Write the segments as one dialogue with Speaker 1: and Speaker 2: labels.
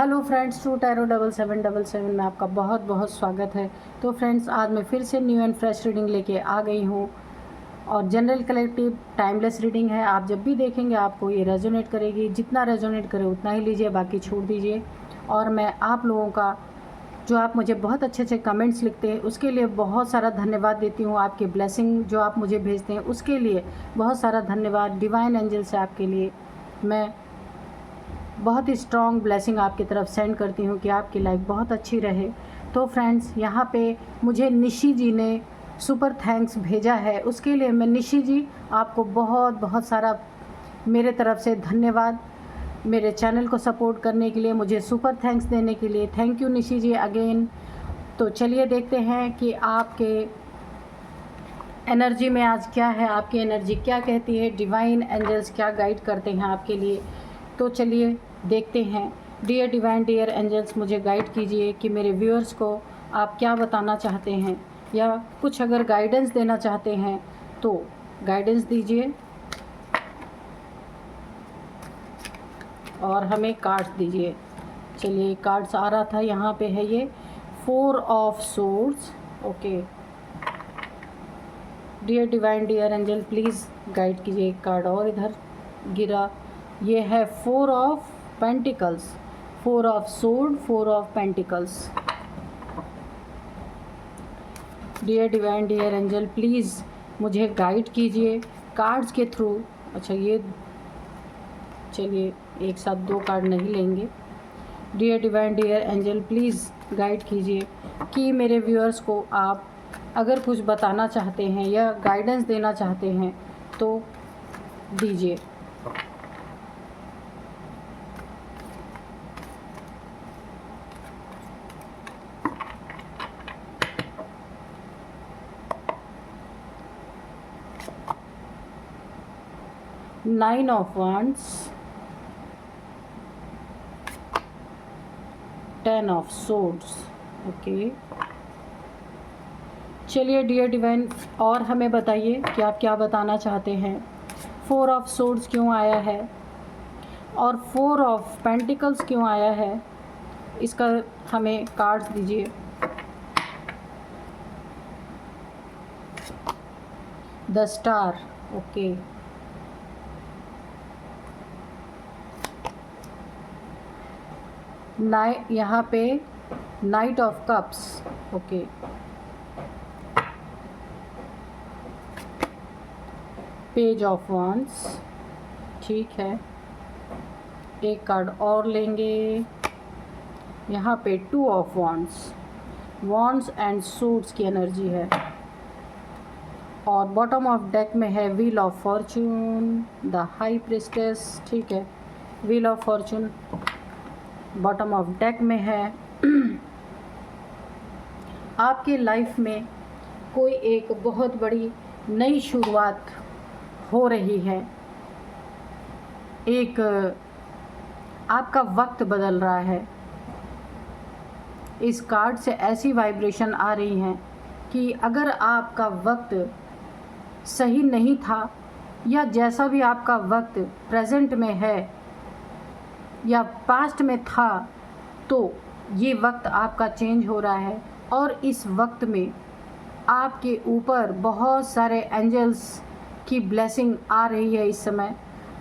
Speaker 1: Hello friends, to tarot 7777 में आपका बहुत बहुत स्वागत है। तो फ्रेंड्स, आज मैं फिर से न्यू एंड फ्रेश रीडिंग लेके आ गई हूँ और जनरल कलेक्टिव टाइमलेस रीडिंग है। आप जब भी देखेंगे आपको ये रेजोनेट करेगी, जितना रेजोनेट करे उतना ही लीजिए, बाकी छोड़ दीजिए। और मैं आप लोगों का जो आप मुझे बहुत अच्छे अच्छे कमेंट्स लिखते हैं उसके लिए बहुत सारा धन्यवाद देती हूँ। आपके ब्लेसिंग जो आप मुझे भेजते हैं उसके लिए बहुत सारा धन्यवाद। डिवाइन एंजल से आपके लिए मैं बहुत ही स्ट्रॉन्ग ब्लेसिंग आपकी तरफ सेंड करती हूँ कि आपकी लाइफ बहुत अच्छी रहे। तो फ्रेंड्स, यहाँ पे मुझे निशी जी ने सुपर थैंक्स भेजा है, उसके लिए मैं निशी जी आपको बहुत बहुत सारा मेरे तरफ से धन्यवाद। मेरे चैनल को सपोर्ट करने के लिए, मुझे सुपर थैंक्स देने के लिए thank you Nishi ji again. तो चलिए देखते हैं कि आपके एनर्जी में आज क्या है, आपकी एनर्जी क्या कहती है, डिवाइन एंजल्स क्या गाइड करते हैं आपके लिए। तो चलिए देखते हैं। डियर डिवाइन, डियर एंजल्स, मुझे गाइड कीजिए कि मेरे व्यूअर्स को आप क्या बताना चाहते हैं, या कुछ अगर गाइडेंस देना चाहते हैं तो गाइडेंस दीजिए और हमें कार्ड्स दीजिए। चलिए, कार्ड्स आ रहा था, यहाँ पे है ये 4 of swords. Okay dear divine, dear angel, please guide कीजिए। एक कार्ड और इधर गिरा, ये है 4 of pentacles, 4 of sword, 4 of pentacles. Dear divine, dear angel, please मुझे गाइड कीजिए कार्ड्स के थ्रू। अच्छा, ये चलिए एक साथ 2 कार्ड नहीं लेंगे। Dear divine, dear angel, please guide कीजिए कि मेरे व्यूअर्स को आप अगर कुछ बताना चाहते हैं या गाइडेंस देना चाहते हैं तो दीजिए। Nine of wands, 10 of swords। Okay, चलिए डियर डिवाइन, और हमें बताइए कि आप क्या बताना चाहते हैं। 4 ऑफ swords क्यों आया है और 4 ऑफ पेंटिकल्स क्यों आया है, इसका हमें कार्ड्स दीजिए। The star. ओके, यहाँ पे night of cups. Okay, page of wands। ठीक है, एक कार्ड और लेंगे। यहाँ पे 2 ऑफ wands एंड सूट्स की एनर्जी है, और बॉटम ऑफ डेक में है wheel of Fortune, the high priestess. ठीक है, wheel of Fortune bottom of deck में है। आपके लाइफ में कोई एक बहुत बड़ी नई शुरुआत हो रही है। एक आपका वक्त बदल रहा है। इस कार्ड से ऐसी वाइब्रेशन आ रही हैं कि अगर आपका वक्त सही नहीं था, या जैसा भी आपका वक्त प्रेजेंट में है या पास्ट में था, तो ये वक्त आपका चेंज हो रहा है। और इस वक्त में आपके ऊपर बहुत सारे एंजल्स की ब्लेसिंग आ रही है। इस समय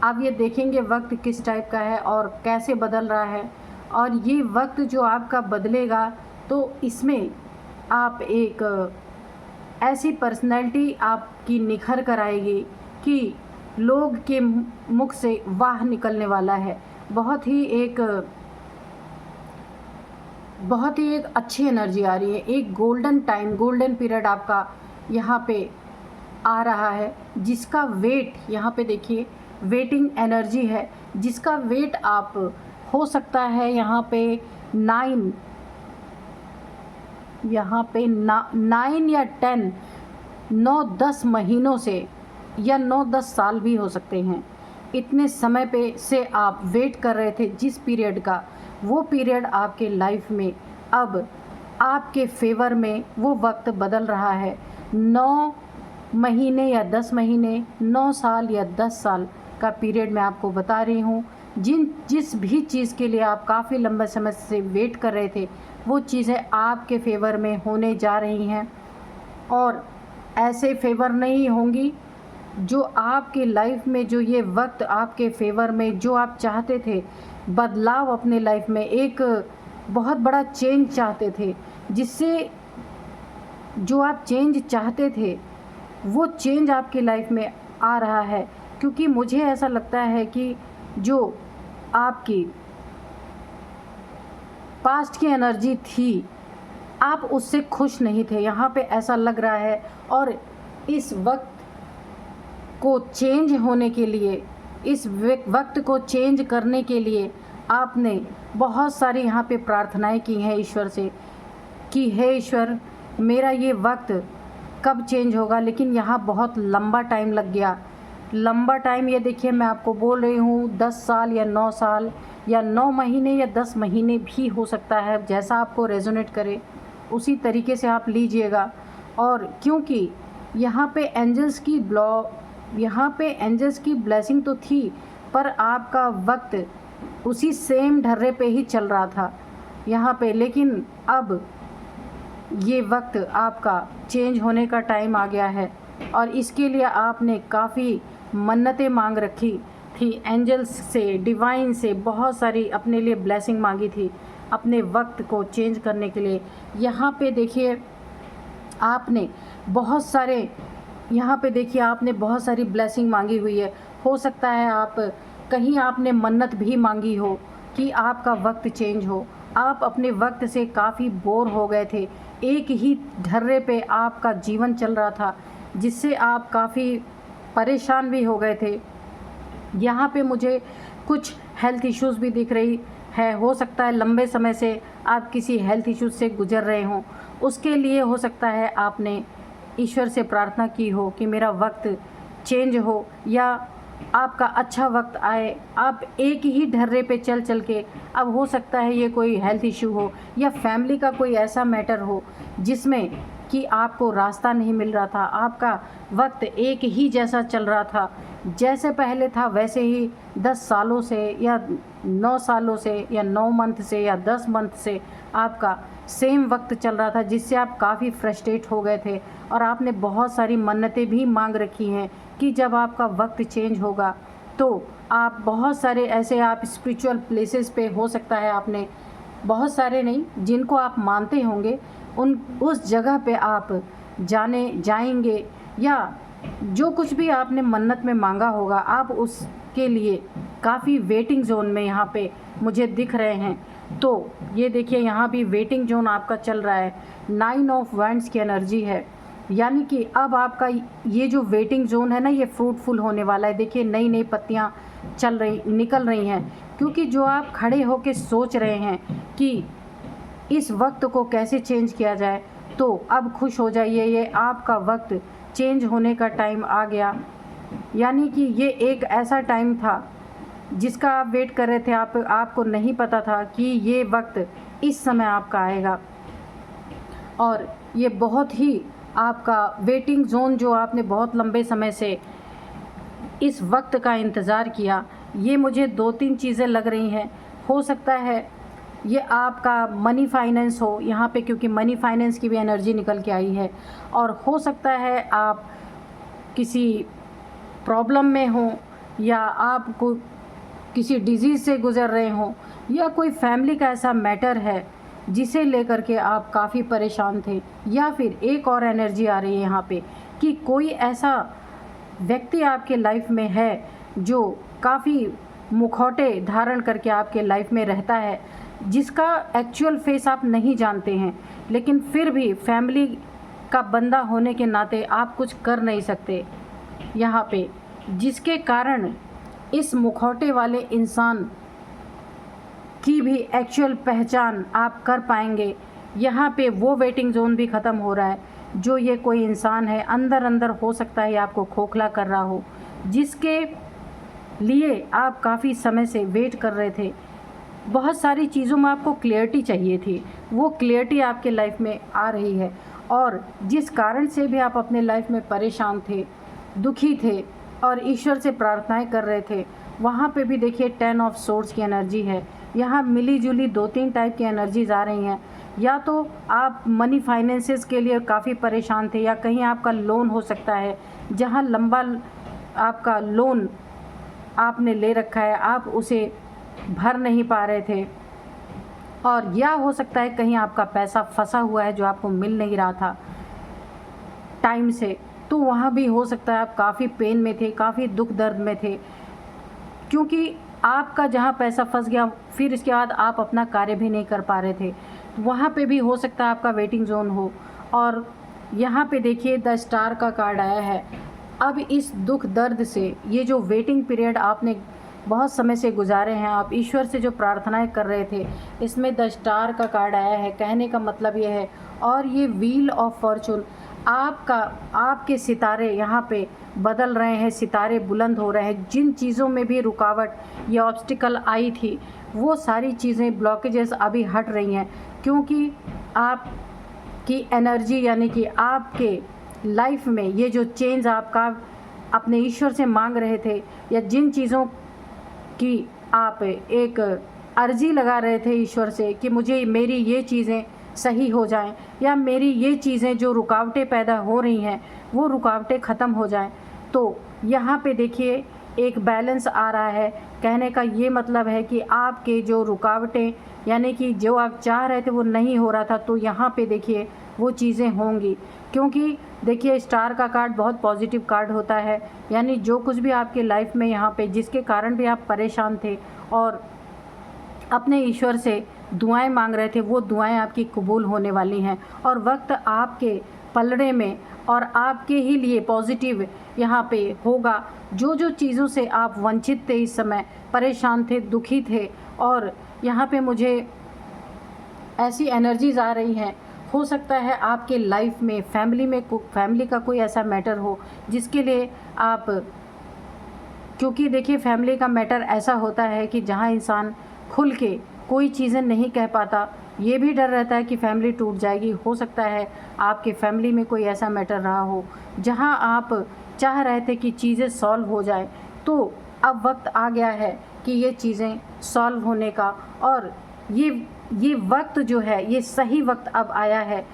Speaker 1: आप ये देखेंगे वक्त किस टाइप का है और कैसे बदल रहा है। और ये वक्त जो आपका बदलेगा, तो इसमें आप एक ऐसी पर्सनैलिटी आपकी निखर कर आएगी कि लोग के मुख से वाह निकलने वाला है। बहुत ही एक अच्छी एनर्जी आ रही है। एक गोल्डन टाइम, गोल्डन पीरियड आपका यहाँ पे आ रहा है, जिसका वेट यहाँ पे देखिए, वेटिंग एनर्जी है, जिसका वेट आप हो सकता है यहाँ पे 9 या 10, 9-10 महीनों से, या 9-10 साल भी हो सकते हैं। इतने समय पे से आप वेट कर रहे थे जिस पीरियड का, वो पीरियड आपके लाइफ में अब आपके फेवर में वो वक्त बदल रहा है। 9 महीने या 10 महीने, 9 साल या 10 साल का पीरियड मैं आपको बता रही हूँ जिस भी चीज़ के लिए आप काफ़ी लंबे समय से वेट कर रहे थे, वो चीज़ें आपके फेवर में होने जा रही हैं। और ऐसे फेवर नहीं होंगी जो आपके लाइफ में, जो ये वक्त आपके फेवर में, जो आप चाहते थे बदलाव अपने लाइफ में, एक बहुत बड़ा चेंज चाहते थे, जिससे जो आप चेंज चाहते थे वो चेंज आपकी लाइफ में आ रहा है। क्योंकि मुझे ऐसा लगता है कि जो आपकी पास्ट की एनर्जी थी, आप उससे खुश नहीं थे, यहाँ पे ऐसा लग रहा है। और इस वक्त को चेंज होने के लिए, इस वक्त को चेंज करने के लिए आपने बहुत सारी यहाँ पे प्रार्थनाएं की हैं ईश्वर से कि हे ईश्वर, मेरा ये वक्त कब चेंज होगा। लेकिन यहाँ बहुत लंबा टाइम लग गया, लंबा टाइम। ये देखिए, मैं आपको बोल रही हूँ 10 साल या 9 साल या 9 महीने या 10 महीने भी हो सकता है, जैसा आपको रेजोनेट करे उसी तरीके से आप लीजिएगा। और क्योंकि यहाँ पे एंजल्स की ब्लेसिंग तो थी, पर आपका वक्त उसी सेम ढर्रे पे ही चल रहा था यहाँ पे। लेकिन अब ये वक्त आपका चेंज होने का टाइम आ गया है, और इसके लिए आपने काफ़ी मन्नतें मांग रखी थी एंजल्स से, डिवाइन से, बहुत सारी अपने लिए ब्लेसिंग मांगी थी अपने वक्त को चेंज करने के लिए। यहाँ पे देखिए आपने बहुत सारी ब्लेसिंग मांगी हुई है। हो सकता है आप कहीं आपने मन्नत भी मांगी हो कि आपका वक्त चेंज हो। आप अपने वक्त से काफ़ी बोर हो गए थे, एक ही ढर्रे पे आपका जीवन चल रहा था, जिससे आप काफ़ी परेशान भी हो गए थे। यहाँ पे मुझे कुछ हेल्थ इश्यूज़ भी दिख रही है। हो सकता है लंबे समय से आप किसी हेल्थ इश्यूज़ से गुजर रहे हों, उसके लिए हो सकता है आपने ईश्वर से प्रार्थना की हो कि मेरा वक्त चेंज हो या आपका अच्छा वक्त आए। आप एक ही ढर्रे पे चल के, अब हो सकता है ये कोई हेल्थ इशू हो या फैमिली का कोई ऐसा मैटर हो जिसमें कि आपको रास्ता नहीं मिल रहा था, आपका वक्त एक ही जैसा चल रहा था, जैसे पहले था वैसे ही 10 सालों से या 9 सालों से या 9 मंथ से या 10 मंथ से आपका सेम वक्त चल रहा था, जिससे आप काफ़ी फ्रस्ट्रेट हो गए थे। और आपने बहुत सारी मन्नतें भी मांग रखी हैं कि जब आपका वक्त चेंज होगा तो आप बहुत सारे ऐसे, आप स्पिरिचुअल प्लेसेस पे, हो सकता है आपने बहुत सारे नहीं, जिनको आप मानते होंगे उस जगह पे आप जाएंगे, या जो कुछ भी आपने मन्नत में मांगा होगा आप उसके लिए काफ़ी वेटिंग जोन में यहाँ पे मुझे दिख रहे हैं। तो ये देखिए, यहाँ भी वेटिंग जोन आपका चल रहा है। 9 ऑफ वैंड्स की एनर्जी है, यानी कि अब आपका ये जो वेटिंग जोन है ना, ये फ्रूटफुल होने वाला है। देखिए, नई नई पत्तियाँ निकल रही हैं, क्योंकि जो आप खड़े होके सोच रहे हैं कि इस वक्त को कैसे चेंज किया जाए, तो अब खुश हो जाइए, ये आपका वक्त चेंज होने का टाइम आ गया। यानी कि ये एक ऐसा टाइम था जिसका आप वेट कर रहे थे, आपको नहीं पता था कि ये वक्त इस समय आपका आएगा। और ये बहुत ही आपका वेटिंग जोन, जो आपने बहुत लंबे समय से इस वक्त का इंतज़ार किया, ये मुझे 2-3 चीज़ें लग रही हैं। हो सकता है ये आपका मनी फाइनेंस हो यहाँ पे, क्योंकि मनी फाइनेंस की भी एनर्जी निकल के आई है। और हो सकता है आप किसी प्रॉब्लम में हो, या आप किसी डिजीज़ से गुज़र रहे हों, या कोई फैमिली का ऐसा मैटर है जिसे लेकर के आप काफ़ी परेशान थे। या फिर एक और एनर्जी आ रही है यहाँ पे कि कोई ऐसा व्यक्ति आपके लाइफ में है जो काफ़ी मुखौटे धारण करके आपके लाइफ में रहता है, जिसका एक्चुअल फेस आप नहीं जानते हैं, लेकिन फिर भी फैमिली का बंदा होने के नाते आप कुछ कर नहीं सकते यहाँ पे, जिसके कारण इस मुखौटे वाले इंसान की भी एक्चुअल पहचान आप कर पाएंगे। यहाँ पे वो वेटिंग जोन भी ख़त्म हो रहा है। जो ये कोई इंसान है, अंदर अंदर हो सकता है आपको खोखला कर रहा हो, जिसके लिए आप काफ़ी समय से वेट कर रहे थे। बहुत सारी चीज़ों में आपको क्लियरिटी चाहिए थी, वो क्लियरिटी आपके लाइफ में आ रही है। और जिस कारण से भी आप अपने लाइफ में परेशान थे, दुखी थे और ईश्वर से प्रार्थनाएं कर रहे थे, वहाँ पे भी देखिए 10 ऑफ सोर्ड्स की एनर्जी है। यहाँ मिली जुली 2-3 टाइप की एनर्जीज आ रही हैं। या तो आप मनी फाइनेंसेस के लिए काफ़ी परेशान थे, या कहीं आपका लोन हो सकता है जहाँ लंबा आपका लोन आपने ले रखा है, आप उसे भर नहीं पा रहे थे। और या हो सकता है कहीं आपका पैसा फंसा हुआ है जो आपको मिल नहीं रहा था टाइम से, तो वहाँ भी हो सकता है आप काफ़ी पेन में थे, काफ़ी दुख दर्द में थे, क्योंकि आपका जहाँ पैसा फंस गया फिर इसके बाद आप अपना कार्य भी नहीं कर पा रहे थे। वहाँ पे भी हो सकता है आपका वेटिंग जोन हो। और यहाँ पे देखिए द स्टार का कार्ड आया है। अब इस दुख दर्द से, ये जो वेटिंग पीरियड आपने बहुत समय से गुजारे हैं, आप ईश्वर से जो प्रार्थनाएं कर रहे थे, इसमें द स्टार का कार्ड आया है। कहने का मतलब ये है, और ये व्हील ऑफ फॉर्चून, आपके सितारे यहाँ पे बदल रहे हैं, सितारे बुलंद हो रहे हैं। जिन चीज़ों में भी रुकावट या ऑब्स्टिकल आई थी, वो सारी चीज़ें, ब्लॉकेजेस अभी हट रही हैं, क्योंकि आपकी एनर्जी यानी कि आपके लाइफ में ये जो चेंज आपका अपने ईश्वर से मांग रहे थे, या जिन चीज़ों की आप एक अर्जी लगा रहे थे ईश्वर से कि मुझे मेरी ये चीज़ें सही हो जाएं, या मेरी ये चीज़ें जो रुकावटें पैदा हो रही हैं वो रुकावटें ख़त्म हो जाएं, तो यहाँ पे देखिए एक बैलेंस आ रहा है। कहने का ये मतलब है कि आपके जो रुकावटें यानी कि जो आप चाह रहे थे वो नहीं हो रहा था, तो यहाँ पे देखिए वो चीज़ें होंगी। क्योंकि देखिए स्टार का कार्ड बहुत पॉजिटिव कार्ड होता है, यानी जो कुछ भी आपके लाइफ में यहाँ पे जिसके कारण भी आप परेशान थे और अपने ईश्वर से दुआएं मांग रहे थे, वो दुआएं आपकी कबूल होने वाली हैं। और वक्त आपके पलड़े में और आपके ही लिए पॉजिटिव यहाँ पे होगा। जो जो चीज़ों से आप वंचित थे, इस समय परेशान थे, दुखी थे, और यहाँ पे मुझे ऐसी एनर्जीज आ रही हैं, हो सकता है आपके लाइफ में फैमिली का कोई ऐसा मैटर हो जिसके लिए आप, क्योंकि देखिए फैमिली का मैटर ऐसा होता है कि जहाँ इंसान खुल के कोई चीज़ें नहीं कह पाता, ये भी डर रहता है कि फैमिली टूट जाएगी। हो सकता है आपके फैमिली में कोई ऐसा मैटर रहा हो जहाँ आप चाह रहे थे कि चीज़ें सॉल्व हो जाए, तो अब वक्त आ गया है कि ये चीज़ें सॉल्व होने का। और ये वक्त जो है, ये सही वक्त अब आया है।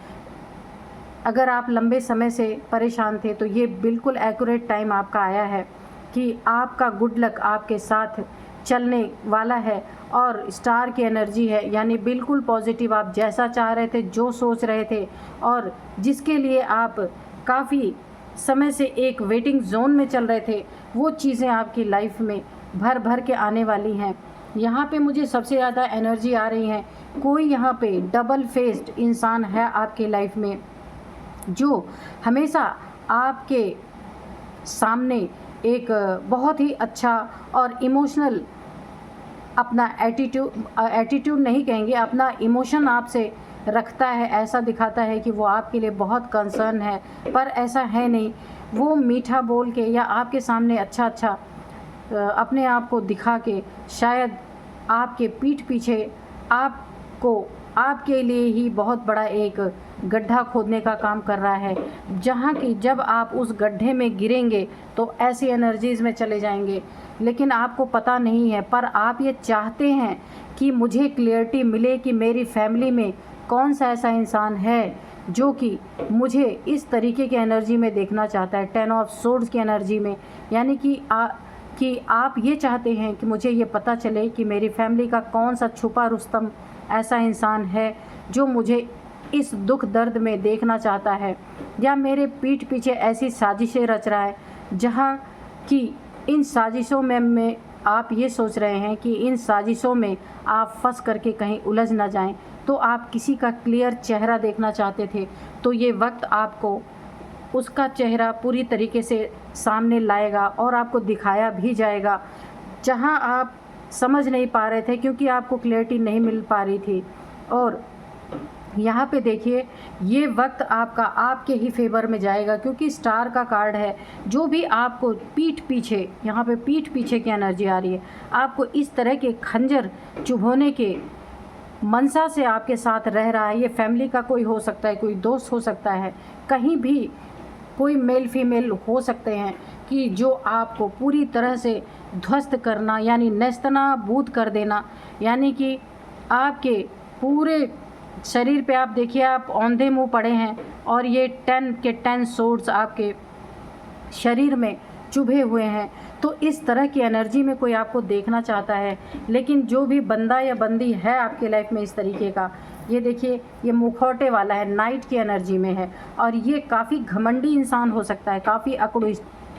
Speaker 1: अगर आप लंबे समय से परेशान थे, तो ये बिल्कुल एक्यूरेट टाइम आपका आया है कि आपका गुड लक आपके साथ चलने वाला है। और स्टार की एनर्जी है, यानी बिल्कुल पॉजिटिव। आप जैसा चाह रहे थे, जो सोच रहे थे, और जिसके लिए आप काफ़ी समय से एक वेटिंग जोन में चल रहे थे, वो चीज़ें आपकी लाइफ में भर भर के आने वाली हैं। यहाँ पे मुझे सबसे ज़्यादा एनर्जी आ रही है, कोई यहाँ पे डबल फेस्ड इंसान है आपके लाइफ में, जो हमेशा आपके सामने एक बहुत ही अच्छा और इमोशनल अपना एटीट्यूड नहीं कहेंगे, अपना इमोशन आपसे रखता है। ऐसा दिखाता है कि वो आपके लिए बहुत कंसर्न है, पर ऐसा है नहीं। वो मीठा बोल के या आपके सामने अच्छा अपने आप को दिखा के शायद आपके पीठ पीछे आपको आपके लिए ही बहुत बड़ा एक गड्ढा खोदने का काम कर रहा है, जहाँ की जब आप उस गड्ढे में गिरेंगे तो ऐसी एनर्जीज़ में चले जाएंगे, लेकिन आपको पता नहीं है। पर आप ये चाहते हैं कि मुझे क्लियरिटी मिले कि मेरी फैमिली में कौन सा ऐसा इंसान है जो कि मुझे इस तरीके की एनर्जी में देखना चाहता है, 10 ऑफ सोर्ड्स की एनर्जी में। यानी कि आप ये चाहते हैं कि मुझे ये पता चले कि मेरी फैमिली का कौन सा छुपा रुस्तम ऐसा इंसान है जो मुझे इस दुख दर्द में देखना चाहता है, या मेरे पीठ पीछे ऐसी साजिशें रच रहा है जहाँ कि इन साजिशों में आप ये सोच रहे हैं कि इन साजिशों में आप फंस करके कहीं उलझ ना जाएं, तो आप किसी का क्लियर चेहरा देखना चाहते थे, तो ये वक्त आपको उसका चेहरा पूरी तरीके से सामने लाएगा और आपको दिखाया भी जाएगा, जहां आप समझ नहीं पा रहे थे क्योंकि आपको क्लैरिटी नहीं मिल पा रही थी। और यहाँ पे देखिए ये वक्त आपका आपके ही फेवर में जाएगा, क्योंकि स्टार का कार्ड है। जो भी आपको पीठ पीछे, यहाँ पे पीठ पीछे की एनर्जी आ रही है, आपको इस तरह के खंजर चुभोने के मनसा से आपके साथ रह रहा है। ये फैमिली का कोई हो सकता है, कोई दोस्त हो सकता है, कहीं भी कोई मेल फीमेल हो सकते हैं कि जो आपको पूरी तरह से ध्वस्त करना यानी नेस्तनाबूद कर देना, यानी कि आपके पूरे शरीर पे आप देखिए आप औंधे मुँह पड़े हैं और ये 10 के 10 सोर्ड्स आपके शरीर में चुभे हुए हैं। तो इस तरह की एनर्जी में कोई आपको देखना चाहता है, लेकिन जो भी बंदा या बंदी है आपके लाइफ में इस तरीके का, ये देखिए ये मुखौटे वाला है, नाइट की एनर्जी में है और ये काफ़ी घमंडी इंसान हो सकता है, काफ़ी अकड़ू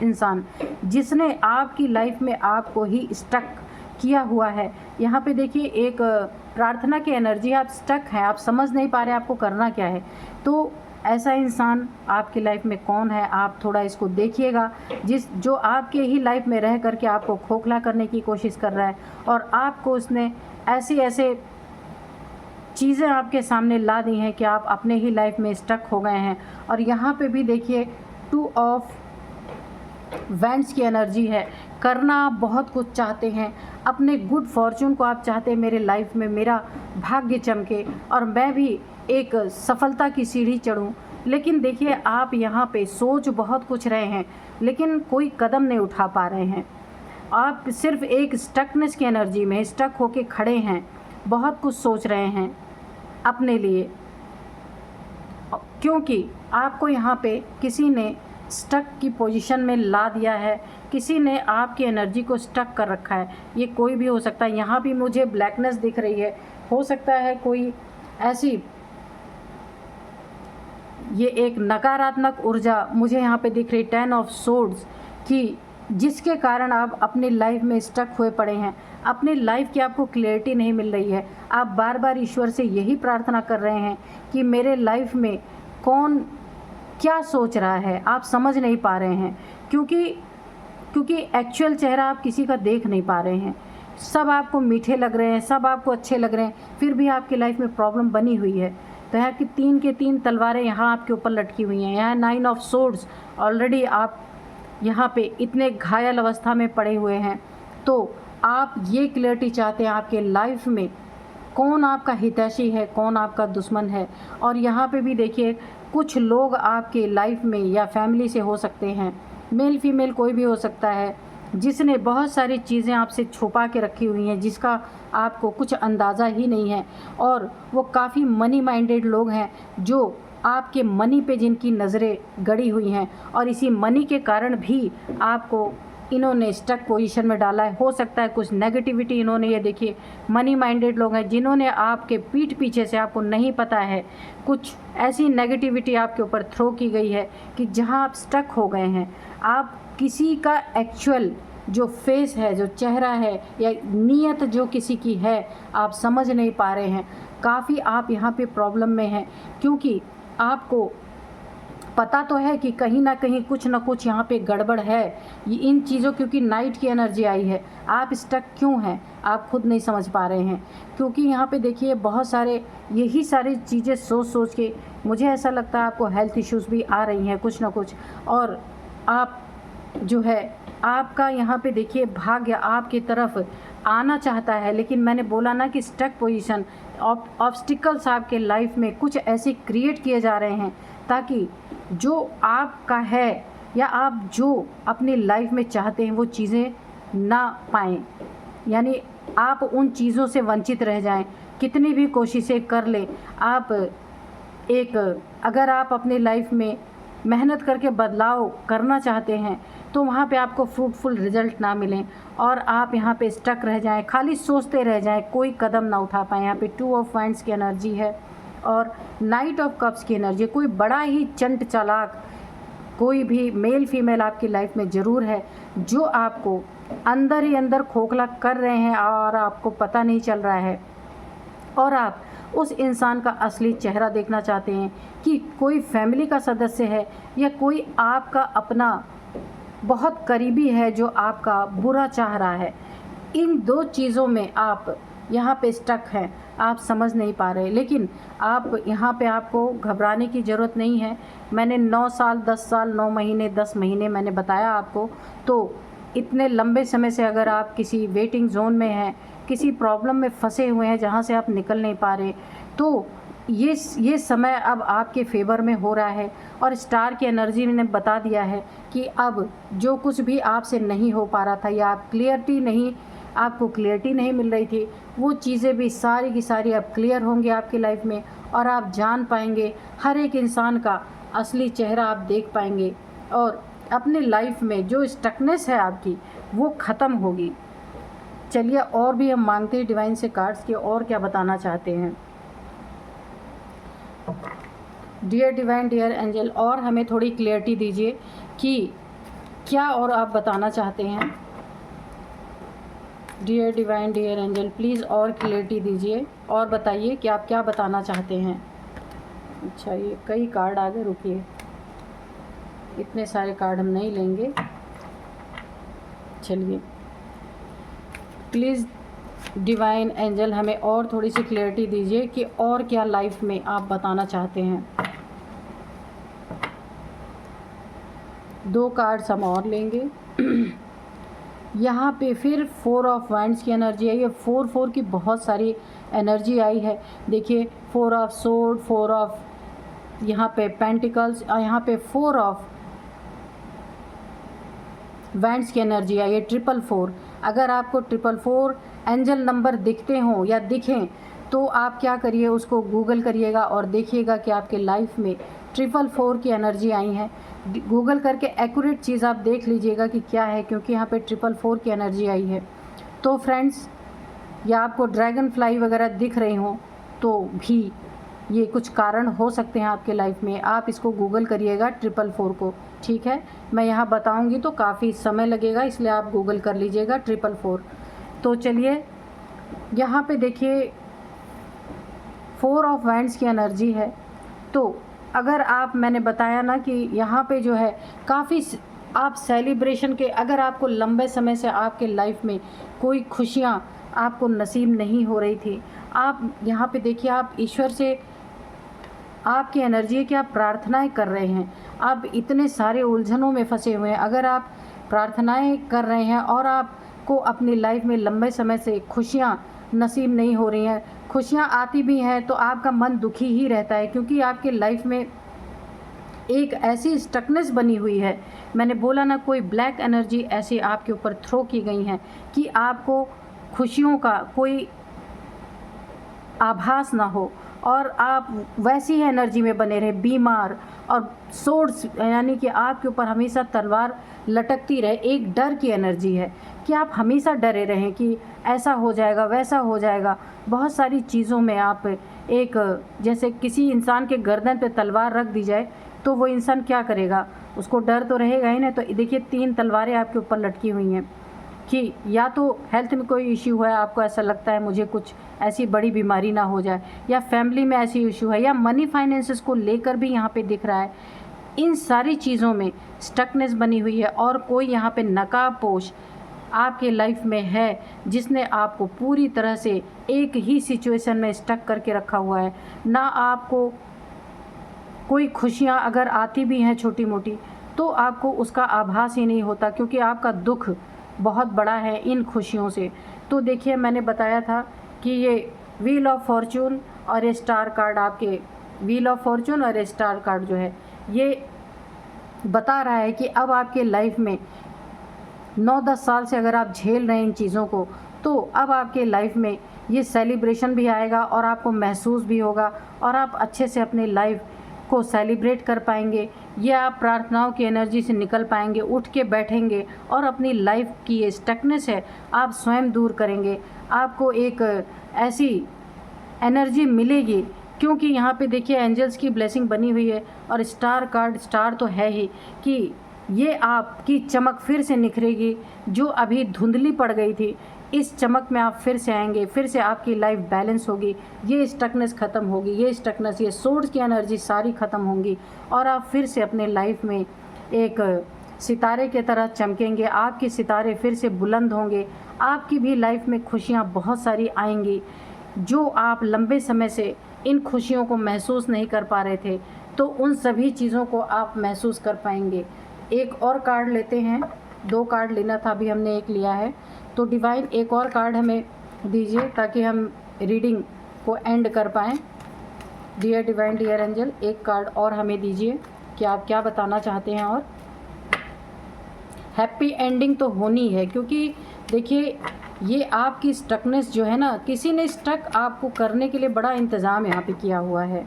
Speaker 1: इंसान जिसने आपकी लाइफ में आपको ही स्टक किया हुआ है। यहाँ पे देखिए एक प्रार्थना की एनर्जी है, आप स्टक हैं, आप समझ नहीं पा रहे आपको करना क्या है। तो ऐसा इंसान आपकी लाइफ में कौन है, आप थोड़ा इसको देखिएगा, जो आपके ही लाइफ में रह करके आपको खोखला करने की कोशिश कर रहा है और आपको उसने ऐसे चीज़ें आपके सामने ला दी हैं कि आप अपने ही लाइफ में स्टक हो गए हैं। और यहाँ पे भी देखिए 2 ऑफ वैंड्स की एनर्जी है, करना आप बहुत कुछ चाहते हैं, अपने गुड फॉर्चून को आप चाहते हैं मेरे लाइफ में मेरा भाग्य चमके और मैं भी एक सफलता की सीढ़ी चढ़ूं। लेकिन देखिए आप यहाँ पे सोच बहुत कुछ रहे हैं लेकिन कोई कदम नहीं उठा पा रहे हैं। आप सिर्फ एक स्टकनेस की एनर्जी में स्टक होके खड़े हैं, बहुत कुछ सोच रहे हैं अपने लिए, क्योंकि आपको यहाँ पे किसी ने स्टक की पोजीशन में ला दिया है, किसी ने आपकी एनर्जी को स्टक कर रखा है। ये कोई भी हो सकता है। यहाँ भी मुझे ब्लैकनेस दिख रही है, हो सकता है कोई ऐसी, ये एक नकारात्मक ऊर्जा मुझे यहाँ पे दिख रही 10 ऑफ सोर्ड्स की, जिसके कारण आप अपनी लाइफ में स्टक हुए पड़े हैं। अपनी लाइफ की आपको क्लैरिटी नहीं मिल रही है। आप बार बार ईश्वर से यही प्रार्थना कर रहे हैं कि मेरे लाइफ में कौन क्या सोच रहा है, आप समझ नहीं पा रहे हैं, क्योंकि एक्चुअल चेहरा आप किसी का देख नहीं पा रहे हैं। सब आपको मीठे लग रहे हैं, सब आपको अच्छे लग रहे हैं, फिर भी आपकी लाइफ में प्रॉब्लम बनी हुई है। तो यहाँ की 3 के 3 तलवारें यहाँ आपके ऊपर लटकी हुई हैं। यहाँ 9 ऑफ सोर्ड्स, ऑलरेडी आप यहाँ पे इतने घायल अवस्था में पड़े हुए हैं। तो आप ये क्लैरिटी चाहते हैं आपके लाइफ में कौन आपका हितैषी है, कौन आपका दुश्मन है। और यहाँ पे भी देखिए कुछ लोग आपके लाइफ में या फैमिली से हो सकते हैं, मेल फीमेल कोई भी हो सकता है, जिसने बहुत सारी चीज़ें आपसे छुपा के रखी हुई हैं जिसका आपको कुछ अंदाज़ा ही नहीं है। और वो काफ़ी मनी माइंडेड लोग हैं जो आपके मनी पे जिनकी नज़रें गड़ी हुई हैं और इसी मनी के कारण भी आपको इन्होंने स्टक पोजीशन में डाला है। हो सकता है कुछ नेगेटिविटी इन्होंने, ये देखिए मनी माइंडेड लोग हैं जिन्होंने आपके पीठ पीछे से, आपको नहीं पता है, कुछ ऐसी नेगेटिविटी आपके ऊपर थ्रो की गई है कि जहां आप स्टक हो गए हैं। आप किसी का एक्चुअल जो फेस है, जो चेहरा है या नीयत जो किसी की है, आप समझ नहीं पा रहे हैं। काफ़ी आप यहाँ पे प्रॉब्लम में हैं क्योंकि आपको पता तो है कि कहीं ना कहीं कुछ ना कुछ यहाँ पे गड़बड़ है। ये इन चीज़ों, क्योंकि नाइट की एनर्जी आई है, आप स्टक क्यों हैं आप खुद नहीं समझ पा रहे हैं। क्योंकि यहाँ पे देखिए बहुत सारे यही सारी चीज़ें सोच के मुझे ऐसा लगता है आपको हेल्थ इश्यूज़ भी आ रही हैं कुछ ना कुछ। और आप जो है आपका यहाँ पे देखिए भाग्य आपकी तरफ आना चाहता है, लेकिन मैंने बोला ना कि स्टक पोजीशन, ऑब्स्टिकल्स आपके लाइफ में कुछ ऐसे क्रिएट किए जा रहे हैं ताकि जो आपका है या आप जो अपनी लाइफ में चाहते हैं वो चीज़ें ना पाएँ, यानी आप उन चीज़ों से वंचित रह जाएं। कितनी भी कोशिशें कर ले आप, अगर आप अपनी लाइफ में मेहनत करके बदलाव करना चाहते हैं तो वहाँ पे आपको फ्रूटफुल रिजल्ट ना मिलें और आप यहाँ पे स्टक रह जाएं, खाली सोचते रह जाएं, कोई कदम ना उठा पाएँ। यहाँ पे 2 ऑफ वाइंड्स की एनर्जी है और नाइट ऑफ कप्स की एनर्जी। कोई बड़ा ही चंट चालाक कोई भी मेल फीमेल आपकी लाइफ में ज़रूर है जो आपको अंदर ही अंदर खोखला कर रहे हैं और आपको पता नहीं चल रहा है। और आप उस इंसान का असली चेहरा देखना चाहते हैं कि कोई फैमिली का सदस्य है या कोई आपका अपना बहुत करीबी है जो आपका बुरा चाह रहा है। इन 2 चीज़ों में आप यहाँ पे स्टक हैं, आप समझ नहीं पा रहे। लेकिन आप यहाँ पे आपको घबराने की ज़रूरत नहीं है। मैंने 9 साल 10 साल 9 महीने 10 महीने मैंने बताया आपको। तो इतने लंबे समय से अगर आप किसी वेटिंग जोन में हैं, किसी प्रॉब्लम में फंसे हुए हैं जहाँ से आप निकल नहीं पा रहे, तो ये समय अब आपके फेवर में हो रहा है और स्टार की एनर्जी ने बता दिया है कि अब जो कुछ भी आपसे नहीं हो पा रहा था या आपको क्लियरिटी नहीं मिल रही थी, वो चीज़ें भी सारी की सारी अब क्लियर होंगी आपकी लाइफ में और आप जान पाएंगे, हर एक इंसान का असली चेहरा आप देख पाएंगे और अपने लाइफ में जो स्टकनेस है आपकी वो ख़त्म होगी। चलिए और भी हम मांगते हैं डिवाइन से कार्ड्स के और क्या बताना चाहते हैं। डियर डिवाइन, डियर एंजल, और हमें थोड़ी क्लियरिटी दीजिए कि क्या और आप बताना चाहते हैं। Dear divine, dear angel, please और क्लियरिटी दीजिए और बताइए कि आप क्या बताना चाहते हैं। अच्छा, ये कई कार्ड आ गए, रुकिए, इतने सारे कार्ड हम नहीं लेंगे। चलिए, प्लीज़ डिवाइन एंजल हमें और थोड़ी सी क्लियरिटी दीजिए कि और क्या लाइफ में आप बताना चाहते हैं। 2 कार्ड्स हम और लेंगे। यहाँ पे फिर 4 ऑफ वाइंड्स की एनर्जी है। ये 4 की बहुत सारी एनर्जी आई है। देखिए, 4 ऑफ सोर्ड, 4 ऑफ यहाँ पे पेंटिकल्स और यहाँ पे 4 ऑफ वैंड्स की एनर्जी आई है। 444। अगर आपको 444 एंजल नंबर दिखते हों या दिखें तो आप क्या करिए, उसको गूगल करिएगा और देखिएगा कि आपके लाइफ में 444 की एनर्जी आई है। गूगल करके एक्यूरेट चीज़ आप देख लीजिएगा कि क्या है, क्योंकि यहाँ पे 444 की एनर्जी आई है। तो फ्रेंड्स, या आपको ड्रैगन फ्लाई वगैरह दिख रही हों तो भी ये कुछ कारण हो सकते हैं आपके लाइफ में। आप इसको गूगल करिएगा 444 को, ठीक है। मैं यहाँ बताऊँगी तो काफ़ी समय लगेगा, इसलिए आप गूगल कर लीजिएगा 444। तो चलिए, यहाँ पे देखिए 4 ऑफ वैंड्स की एनर्जी है। तो अगर आप, मैंने बताया ना कि यहाँ पे जो है काफ़ी आप सेलिब्रेशन के, अगर आपको लंबे समय से आपके लाइफ में कोई खुशियाँ आपको नसीब नहीं हो रही थी, आप यहाँ पे देखिए, आप ईश्वर से, आपकी एनर्जी है कि आप प्रार्थनाएं कर रहे हैं। आप इतने सारे उलझनों में फंसे हुए हैं, अगर आप प्रार्थनाएं कर रहे हैं और आपको अपनी लाइफ में लंबे समय से खुशियाँ नसीब नहीं हो रही हैं, खुशियाँ आती भी हैं तो आपका मन दुखी ही रहता है, क्योंकि आपके लाइफ में एक ऐसी स्टकनेस बनी हुई है। मैंने बोला ना, कोई ब्लैक एनर्जी ऐसी आपके ऊपर थ्रो की गई है कि आपको खुशियों का कोई आभास ना हो और आप वैसी ही एनर्जी में बने रहे, बीमार और सोर्स, यानी कि आपके ऊपर हमेशा तलवार लटकती रहे। एक डर की एनर्जी है कि आप हमेशा डरे रहें कि ऐसा हो जाएगा, वैसा हो जाएगा। बहुत सारी चीज़ों में आप एक, जैसे किसी इंसान के गर्दन पे तलवार रख दी जाए तो वो इंसान क्या करेगा, उसको डर तो रहेगा ही ना। तो देखिए 3 तलवारें आपके ऊपर लटकी हुई हैं कि या तो हेल्थ में कोई इश्यू है, आपको ऐसा लगता है मुझे कुछ ऐसी बड़ी बीमारी ना हो जाए, या फैमिली में ऐसी इशू है, या मनी फाइनेंसेस को लेकर भी यहाँ पे दिख रहा है। इन सारी चीज़ों में स्टकनेस बनी हुई है और कोई यहाँ पे नकाबपोश आपके लाइफ में है जिसने आपको पूरी तरह से एक ही सिचुएशन में स्टक करके रखा हुआ है। ना आपको कोई खुशियाँ अगर आती भी हैं छोटी मोटी तो आपको उसका आभास ही नहीं होता, क्योंकि आपका दुख बहुत बड़ा है इन खुशियों से। तो देखिए, मैंने बताया था कि ये व्हील ऑफ फॉर्चून और ये स्टार कार्ड, आपके व्हील ऑफ फॉर्चून और ये स्टार कार्ड जो है, ये बता रहा है कि अब आपके लाइफ में 9-10 साल से अगर आप झेल रहे हैं इन चीज़ों को, तो अब आपके लाइफ में ये सेलिब्रेशन भी आएगा और आपको महसूस भी होगा और आप अच्छे से अपनी लाइफ को सेलिब्रेट कर पाएंगे। ये आप प्रार्थनाओं की एनर्जी से निकल पाएंगे, उठ के बैठेंगे और अपनी लाइफ की ये स्टकनेस है आप स्वयं दूर करेंगे। आपको एक ऐसी एनर्जी मिलेगी, क्योंकि यहाँ पे देखिए एंजल्स की ब्लेसिंग बनी हुई है और स्टार कार्ड, स्टार तो है ही कि ये आपकी चमक फिर से निखरेगी। जो अभी धुंधली पड़ गई थी, इस चमक में आप फिर से आएंगे, फिर से आपकी लाइफ बैलेंस होगी, ये स्टकनेस ख़त्म होगी, ये स्टकनेस, ये सोर्स की एनर्जी सारी ख़त्म होंगी और आप फिर से अपने लाइफ में एक सितारे की तरह चमकेंगे। आपके सितारे फिर से बुलंद होंगे, आपकी भी लाइफ में खुशियाँ बहुत सारी आएंगी। जो आप लंबे समय से इन खुशियों को महसूस नहीं कर पा रहे थे, तो उन सभी चीज़ों को आप महसूस कर पाएंगे। एक और कार्ड लेते हैं, 2 कार्ड लेना था, अभी हमने 1 लिया है। तो डिवाइन एक और कार्ड हमें दीजिए ताकि हम रीडिंग को एंड कर पाएँ। डियर डिवाइन डियर एंजल, एक कार्ड और हमें दीजिए कि आप क्या बताना चाहते हैं। और हैप्पी एंडिंग तो होनी है, क्योंकि देखिए ये आपकी स्टकनेस जो है ना, किसी ने स्टक आपको करने के लिए बड़ा इंतज़ाम यहाँ पे किया हुआ है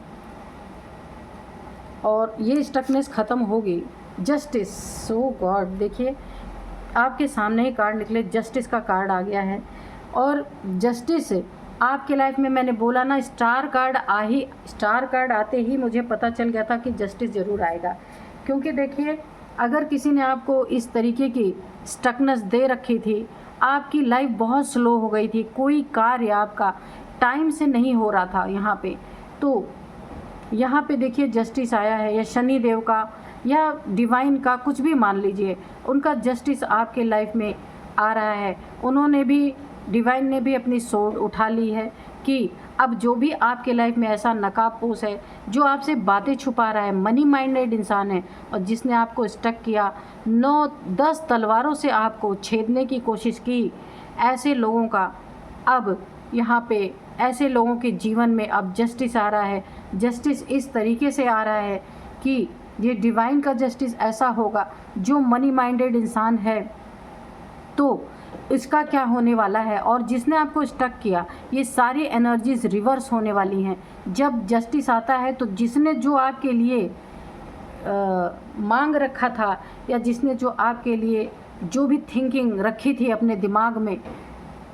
Speaker 1: और ये स्टकनेस ख़त्म होगी। जस्टिस, सो गॉड, देखिए आपके सामने ही कार्ड निकले, जस्टिस का कार्ड आ गया है। और जस्टिस आपके लाइफ में, मैंने बोला ना, स्टार कार्ड आते ही मुझे पता चल गया था कि जस्टिस ज़रूर आएगा। क्योंकि देखिए अगर किसी ने आपको इस तरीके की स्टकनेस दे रखी थी, आपकी लाइफ बहुत स्लो हो गई थी, कोई कार्य आपका टाइम से नहीं हो रहा था यहाँ पे, तो यहाँ पे देखिए जस्टिस आया है, या शनि देव का या डिवाइन का, कुछ भी मान लीजिए, उनका जस्टिस आपके लाइफ में आ रहा है। उन्होंने भी, डिवाइन ने भी अपनी सोच उठा ली है कि अब जो भी आपके लाइफ में ऐसा नकाबपोश है, जो आपसे बातें छुपा रहा है, मनी माइंडेड इंसान है और जिसने आपको स्टक किया, 9-10 तलवारों से आपको छेदने की कोशिश की, ऐसे लोगों का अब यहाँ पे, ऐसे लोगों के जीवन में अब जस्टिस आ रहा है। जस्टिस इस तरीके से आ रहा है कि ये डिवाइन का जस्टिस ऐसा होगा, जो मनी माइंडेड इंसान है तो इसका क्या होने वाला है, और जिसने आपको स्टक किया, ये सारी एनर्जीज रिवर्स होने वाली हैं। जब जस्टिस आता है तो जिसने जो आपके लिए मांग रखा था, या जिसने जो आपके लिए जो भी थिंकिंग रखी थी अपने दिमाग में,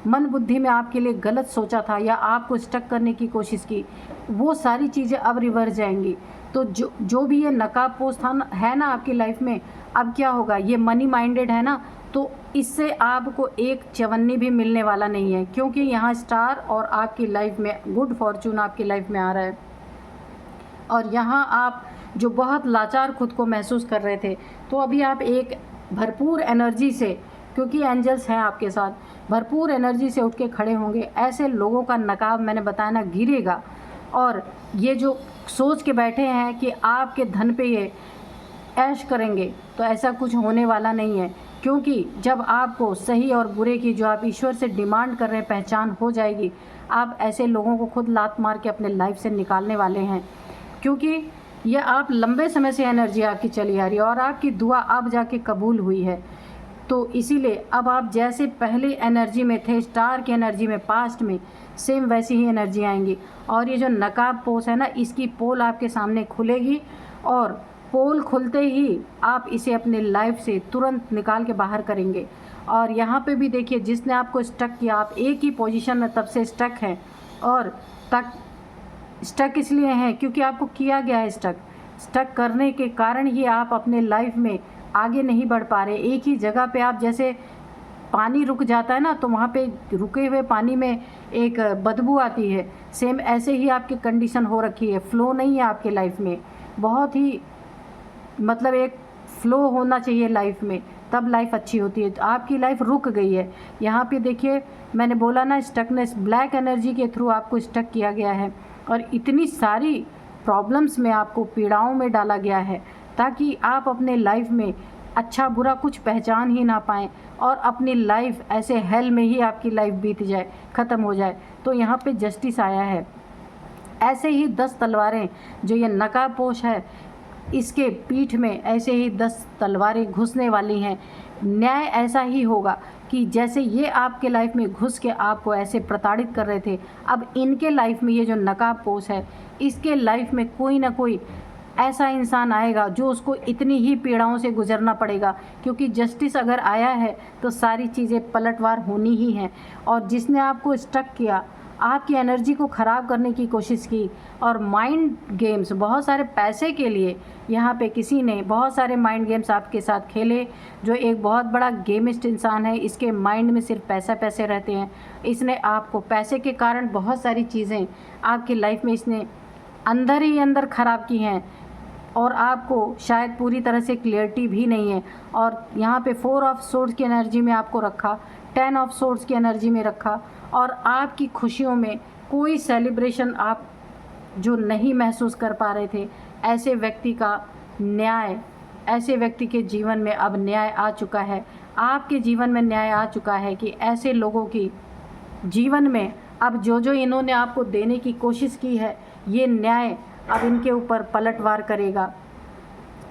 Speaker 1: मन बुद्धि में आपके लिए गलत सोचा था या आपको स्टक करने की कोशिश की, वो सारी चीज़ें अब रिवर्स जाएंगी। तो जो भी ये नकाबपोश था है ना आपकी लाइफ में, अब क्या होगा, ये मनी माइंडेड है ना, तो इससे आपको एक चवन्नी भी मिलने वाला नहीं है, क्योंकि यहाँ स्टार और आपकी लाइफ में गुड फॉर्चून आपकी लाइफ में आ रहा है। और यहाँ आप जो बहुत लाचार खुद को महसूस कर रहे थे, तो अभी आप एक भरपूर एनर्जी से, क्योंकि एंजल्स हैं आपके साथ, भरपूर एनर्जी से उठ के खड़े होंगे। ऐसे लोगों का नकाब, मैंने बताया ना, गिरेगा। और ये जो सोच के बैठे हैं कि आपके धन पे ये ऐश करेंगे, तो ऐसा कुछ होने वाला नहीं है, क्योंकि जब आपको सही और बुरे की, जो आप ईश्वर से डिमांड कर रहे हैं, पहचान हो जाएगी, आप ऐसे लोगों को खुद लात मार के अपने लाइफ से निकालने वाले हैं। क्योंकि यह आप लंबे समय से एनर्जी आपकी चली आ रही है और आपकी दुआ अब जाके कबूल हुई है। तो इसीलिए अब आप जैसे पहले एनर्जी में थे, स्टार की एनर्जी में, पास्ट में, सेम वैसी ही एनर्जी आएंगी। और ये जो नकाबपोश है ना, इसकी पोल आपके सामने खुलेगी और पोल खुलते ही आप इसे अपने लाइफ से तुरंत निकाल के बाहर करेंगे। और यहाँ पे भी देखिए, जिसने आपको स्टक किया, आप एक ही पोजीशन में तब से स्टक हैं, और स्टक इसलिए हैं क्योंकि आपको किया गया है स्टक करने के कारण ही आप अपने लाइफ में आगे नहीं बढ़ पा रहे। एक ही जगह पे आप, जैसे पानी रुक जाता है ना, तो वहाँ पे रुके हुए पानी में एक बदबू आती है, सेम ऐसे ही आपकी कंडीशन हो रखी है। फ्लो नहीं है आपके लाइफ में, बहुत ही मतलब एक फ़्लो होना चाहिए लाइफ में, तब लाइफ अच्छी होती है। तो आपकी लाइफ रुक गई है। यहाँ पे देखिए, मैंने बोला ना, स्टकनेस, ब्लैक एनर्जी के थ्रू आपको स्टक किया गया है और इतनी सारी प्रॉब्लम्स में, आपको पीड़ाओं में डाला गया है, ताकि आप अपने लाइफ में अच्छा बुरा कुछ पहचान ही ना पाएँ और अपनी लाइफ ऐसे हेल में ही आपकी लाइफ बीत जाए, ख़त्म हो जाए। तो यहाँ पे जस्टिस आया है। ऐसे ही 10 तलवारें, जो ये नकाबपोश है, इसके पीठ में ऐसे ही 10 तलवारें घुसने वाली हैं। न्याय ऐसा ही होगा कि जैसे ये आपके लाइफ में घुस के आपको ऐसे प्रताड़ित कर रहे थे, अब इनके लाइफ में ये जो नकाबपोश है, इसके लाइफ में कोई ना कोई ऐसा इंसान आएगा जो उसको इतनी ही पीड़ाओं से गुजरना पड़ेगा, क्योंकि जस्टिस अगर आया है तो सारी चीज़ें पलटवार होनी ही हैं। और जिसने आपको स्टक किया, आपकी एनर्जी को ख़राब करने की कोशिश की, और माइंड गेम्स, बहुत सारे पैसे के लिए यहाँ पे किसी ने बहुत सारे माइंड गेम्स आपके साथ खेले, जो एक बहुत बड़ा गेमिस्ट इंसान है, इसके माइंड में सिर्फ पैसा पैसे रहते हैं। इसने आपको पैसे के कारण बहुत सारी चीज़ें आपकी लाइफ में इसने अंदर ही अंदर ख़राब की हैं, और आपको शायद पूरी तरह से क्लियरिटी भी नहीं है। और यहाँ पे 4 ऑफ सोर्ड्स की एनर्जी में आपको रखा, 10 ऑफ सोर्ड्स की एनर्जी में रखा, और आपकी खुशियों में कोई सेलिब्रेशन आप जो नहीं महसूस कर पा रहे थे, ऐसे व्यक्ति का न्याय, ऐसे व्यक्ति के जीवन में अब न्याय आ चुका है। आपके जीवन में न्याय आ चुका है कि ऐसे लोगों की जीवन में अब जो इन्होंने आपको देने की कोशिश की है, ये न्याय अब इनके ऊपर पलटवार करेगा।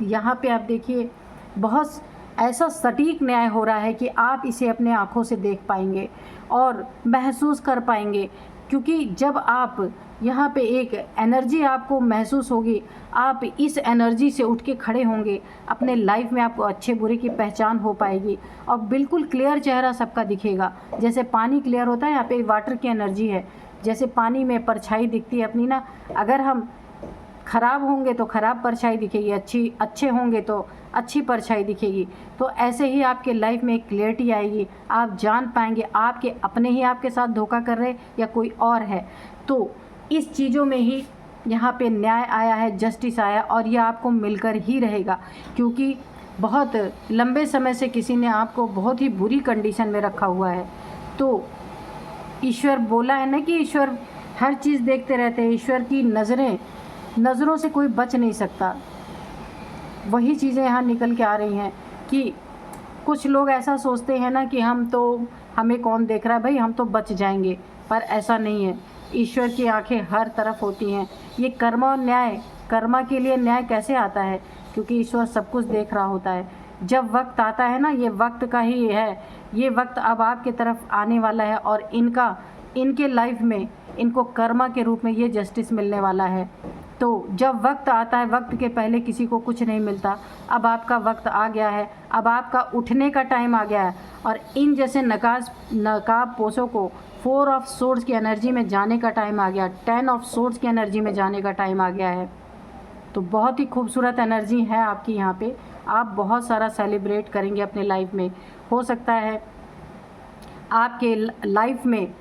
Speaker 1: यहाँ पे आप देखिए बहुत ऐसा सटीक न्याय हो रहा है कि आप इसे अपने आँखों से देख पाएंगे और महसूस कर पाएंगे, क्योंकि जब आप यहाँ पे एक एनर्जी आपको महसूस होगी, आप इस एनर्जी से उठ के खड़े होंगे, अपने लाइफ में आपको अच्छे बुरे की पहचान हो पाएगी और बिल्कुल क्लियर चेहरा सबका दिखेगा। जैसे पानी क्लियर होता है, यहाँ पे वाटर की एनर्जी है, जैसे पानी में परछाई दिखती है अपनी ना, अगर हम ख़राब होंगे तो ख़राब परछाई दिखेगी, अच्छे होंगे तो अच्छी परछाई दिखेगी। तो ऐसे ही आपके लाइफ में एक क्लियरिटी आएगी, आप जान पाएंगे आपके अपने ही आपके साथ धोखा कर रहे या कोई और है। तो इस चीज़ों में ही यहाँ पे न्याय आया है, जस्टिस आया, और यह आपको मिलकर ही रहेगा, क्योंकि बहुत लंबे समय से किसी ने आपको बहुत ही बुरी कंडीशन में रखा हुआ है। तो ईश्वर बोला है ना कि ईश्वर हर चीज़ देखते रहते हैं, ईश्वर की नज़रों से कोई बच नहीं सकता। वही चीज़ें यहाँ निकल के आ रही हैं कि कुछ लोग ऐसा सोचते हैं ना कि हमें कौन देख रहा है भाई, हम तो बच जाएंगे, पर ऐसा नहीं है। ईश्वर की आंखें हर तरफ होती हैं। ये कर्म और न्याय, कर्मा के लिए न्याय कैसे आता है, क्योंकि ईश्वर सब कुछ देख रहा होता है। जब वक्त आता है ना, ये वक्त का ही है, ये वक्त अब आपके तरफ आने वाला है और इनके लाइफ में इनको कर्मा के रूप में ये जस्टिस मिलने वाला है। तो जब वक्त आता है, वक्त के पहले किसी को कुछ नहीं मिलता। अब आपका वक्त आ गया है, अब आपका उठने का टाइम आ गया है और इन जैसे नकाब पोशों को 4 ऑफ सोर्ड्स की एनर्जी में जाने का टाइम आ गया, 10 ऑफ सोर्ड्स की एनर्जी में जाने का टाइम आ गया है। तो बहुत ही खूबसूरत एनर्जी है आपकी यहाँ पे। आप बहुत सारा सेलिब्रेट करेंगे अपने लाइफ में। हो सकता है आपके लाइफ में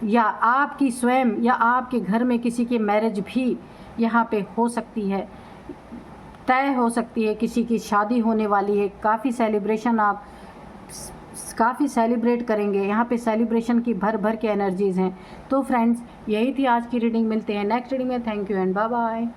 Speaker 1: या आपकी स्वयं या आपके घर में किसी की मैरिज भी यहाँ पे हो सकती है, तय हो सकती है, किसी की शादी होने वाली है। काफ़ी सेलिब्रेशन आप काफ़ी सेलिब्रेट करेंगे। यहाँ पे सेलिब्रेशन की भर के एनर्जीज़ हैं। तो फ्रेंड्स, यही थी आज की रीडिंग। मिलते हैं नेक्स्ट रीडिंग में। Thank you and bye bye.